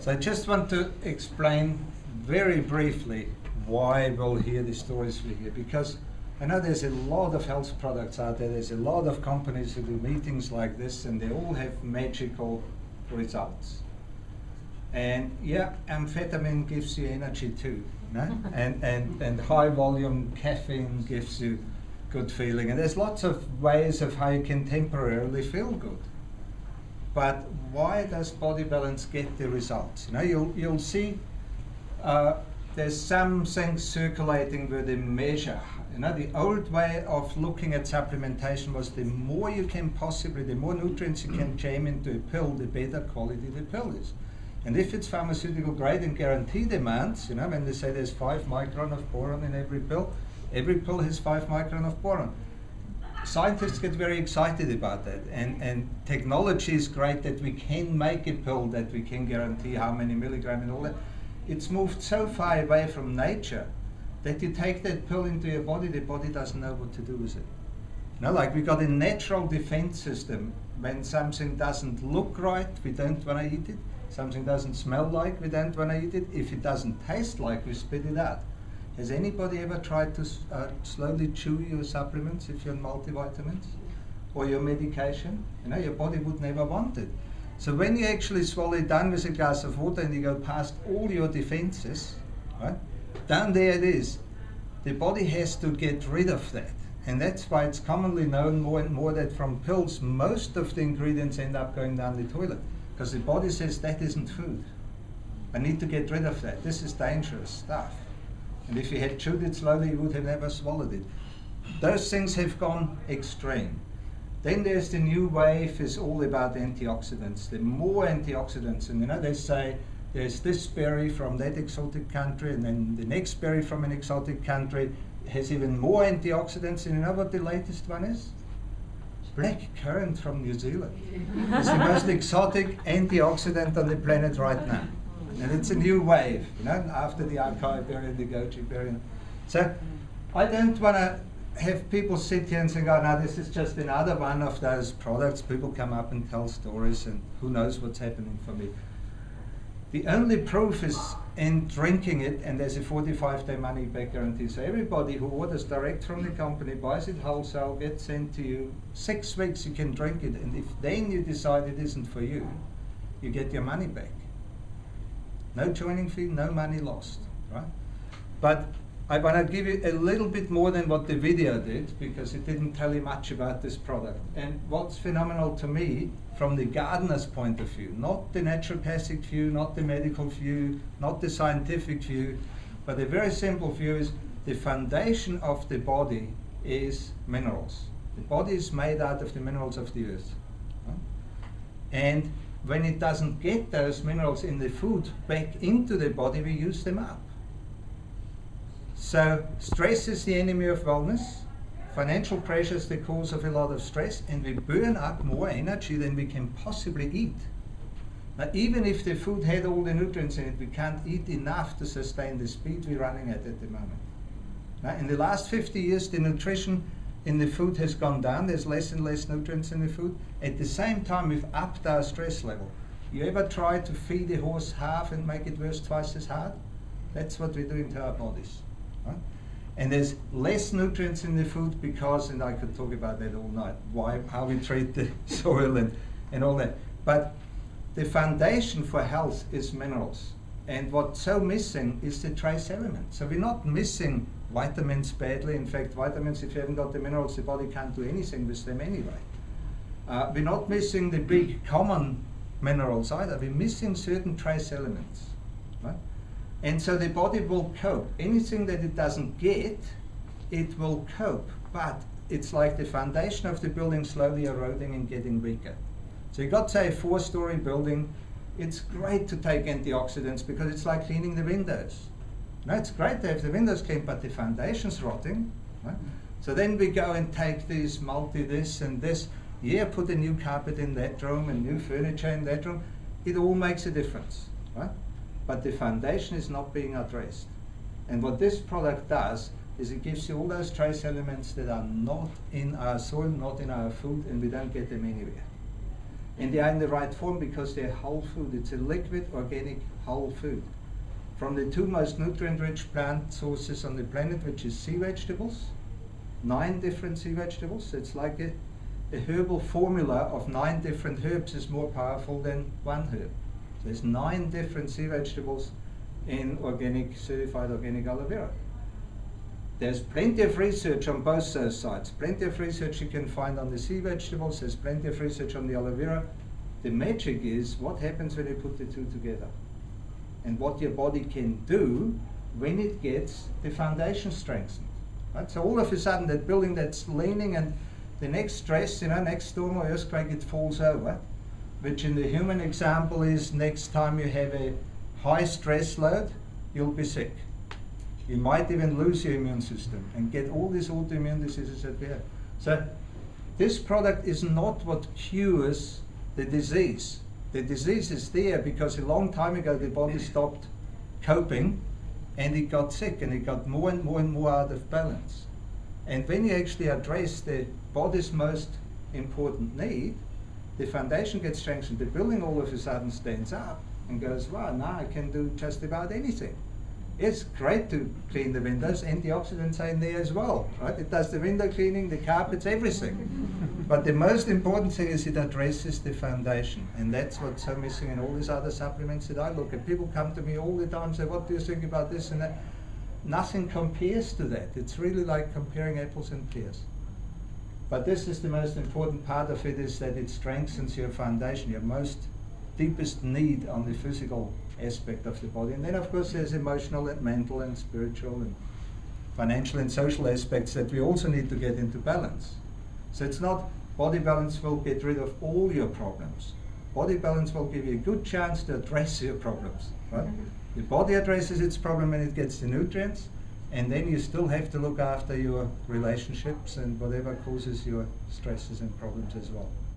So I just want to explain very briefly why we'll hear the stories we hear, because I know there's a lot of health products out there, there's a lot of companies who do meetings like this, and they all have magical results. And yeah, amphetamine gives you energy too, no? and high volume caffeine gives you good feeling, and there's lots of ways of how you can temporarily feel good. But why does Body Balance get the results? You know, you'll see there's some things circulating where they measure. You know, the old way of looking at supplementation was the more you can possibly, the more nutrients you can jam into a pill, the better quality the pill is. And if it's pharmaceutical grade and guaranteed amounts, you know, when they say there's 5 micron of boron in every pill has 5 micron of boron. Scientists get very excited about that, and technology is great that we can make a pill that we can guarantee how many milligrams and all that. It's moved so far away from nature that you take that pill into your body, the body doesn't know what to do with it. You know, like we got a natural defense system. When something doesn't look right, we don't want to eat it. Something doesn't smell like, we don't want to eat it. If it doesn't taste like, we spit it out. Has anybody ever tried to slowly chew your supplements if you're on multivitamins or your medication? You know, your body would never want it. So when you actually swallow it down with a glass of water and you go past all your defenses, right, down there it is. The body has to get rid of that. And that's why it's commonly known more and more that from pills, most of the ingredients end up going down the toilet. Because the body says, that isn't food. I need to get rid of that. This is dangerous stuff. And if you had chewed it slowly, you would have never swallowed it. Those things have gone extreme. Then there's the new wave, is all about antioxidants. The more antioxidants, and you know, they say there's this berry from that exotic country, and then the next berry from an exotic country has even more antioxidants. And you know what the latest one is? Black currant from New Zealand. It's the most exotic antioxidant on the planet right now. And it's a new wave, you know, after the acai berry and the goji berry. So I don't want to have people sit here and say, oh, no, this is just another one of those products. People come up and tell stories, and who knows what's happening for me. The only proof is in drinking it, and there's a 45-day money-back guarantee. So everybody who orders direct from the company, buys it wholesale, gets sent to you. 6 weeks you can drink it, and if then you decide it isn't for you, you get your money back. No joining fee, no money lost, right? But I want to give you a little bit more than what the video did, because it didn't tell you much about this product. And what's phenomenal to me, from the gardener's point of view, not the naturopathic view, not the medical view, not the scientific view, but a very simple view is the foundation of the body is minerals. The body is made out of the minerals of the earth. Right? And when it doesn't get those minerals in the food back into the body, we use them up. So stress is the enemy of wellness. Financial pressure is the cause of a lot of stress, and we burn up more energy than we can possibly eat. Now, even if the food had all the nutrients in it, we can't eat enough to sustain the speed we're running at the moment. Now, in the last 50 years, the nutrition in the food has gone down. There's less and less nutrients in the food. At the same time, we've upped our stress level. You ever try to feed a horse half and make it work twice as hard? That's what we're doing to our bodies. Right? And there's less nutrients in the food because, and I could talk about that all night, how we treat the soil and all that. But the foundation for health is minerals. And what's so missing is the trace elements. So we're not missing vitamins badly. In fact, vitamins, if you haven't got the minerals, the body can't do anything with them anyway. We're not missing the big common minerals either. We're missing certain trace elements. Right? And so the body will cope. Anything that it doesn't get, it will cope. But it's like the foundation of the building slowly eroding and getting weaker. So you've got, say, a 4-story building. It's great to take antioxidants because it's like cleaning the windows. No, it's great to have the windows cleaned, but the foundation's rotting. Right? So then we go and take these this and this. Yeah, put a new carpet in that room and new furniture in that room. It all makes a difference. Right? But the foundation is not being addressed. And what this product does is it gives you all those trace elements that are not in our soil, not in our food, and we don't get them anywhere. And they are in the right form because they're whole food. It's a liquid, organic, whole food. From the two most nutrient-rich plant sources on the planet, which is sea vegetables, 9 different sea vegetables. So it's like a herbal formula of 9 different herbs is more powerful than one herb. So there's 9 different sea vegetables in organic, certified organic aloe vera. There's plenty of research on both those sides. Plenty of research you can find on the sea vegetables. There's plenty of research on the aloe vera. The magic is what happens when you put the two together, and what your body can do when it gets the foundation strengthened. Right? So all of a sudden that building that's leaning, and the next stress, next storm or earthquake, it falls over, which in the human example is next time you have a high stress load, you'll be sick. You might even lose your immune system and get all these autoimmune diseases that we have. So this product is not what cures the disease. The disease is there because a long time ago the body stopped coping and it got sick and it got more and more and more out of balance. And when you actually address the body's most important need, the foundation gets strengthened. The building all of a sudden stands up and goes, wow, now I can do just about anything. It's great to clean the windows. Antioxidants are in there as well, right? It does the window cleaning, the carpets, everything. But the most important thing is it addresses the foundation. And that's what's so missing in all these other supplements that I look at. People come to me all the time and say, what do you think about this and that? Nothing compares to that. It's really like comparing apples and pears. But this is the most important part of it, is that it strengthens your foundation, your most deepest need on the physical aspect of the body. And then of course there's emotional and mental and spiritual and financial and social aspects that we also need to get into balance. So it's not body balance will get rid of all your problems. Body balance will give you a good chance to address your problems, right? The body addresses its problem when it gets the nutrients, and then you still have to look after your relationships and whatever causes your stresses and problems as well.